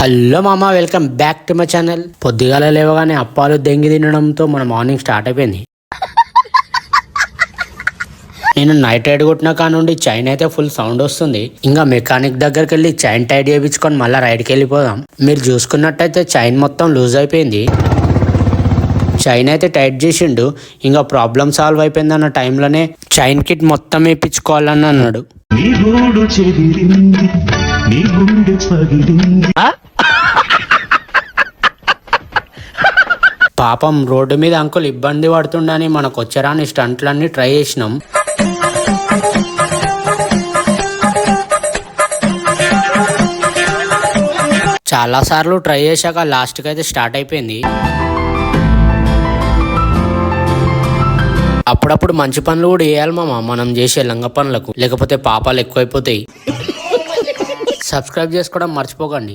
Hello మామ, welcome back to my channel. పొద్దుగాల లేవగానే అప్పాలు దెంగి తినడంతో మన మార్నింగ్ స్టార్ట్ అయిపోయింది. నేను నైట్ రైడ్ కొట్టిన కా నుండి చైన్ అయితే ఫుల్ సౌండ్ వస్తుంది. ఇంకా మెకానిక్ దగ్గరికి వెళ్ళి చైన్ టైట్ చేయించుకొని మళ్ళీ రైడ్కి వెళ్ళిపోదాం. మీరు చూసుకున్నట్టయితే చైన్ మొత్తం లూజ్ అయిపోయింది. చైన్ అయితే టైట్ చేసిండు. ఇంకా ప్రాబ్లం సాల్వ్ అయిపోయింది అన్న టైంలోనే చైన్ కిట్ మొత్తం వేయించుకోవాలని అన్నాడు. పాపం రోడ్డు మీద అంకుల్ ఇబ్బంది పడుతుండని మనకు వచ్చరాని స్టంట్లన్నీ ట్రై చేసినాం. చాలా సార్లు ట్రై చేశాక లాస్ట్కి అయితే స్టార్ట్ అయిపోయింది. అప్పుడప్పుడు మంచి పనులు కూడా వేయాలి మామ, మనం చేసే లంగ పనులకు, లేకపోతే పాపాలు ఎక్కువైపోతాయి. సబ్స్క్రైబ్ చేసుకోవడం మర్చిపోకండి.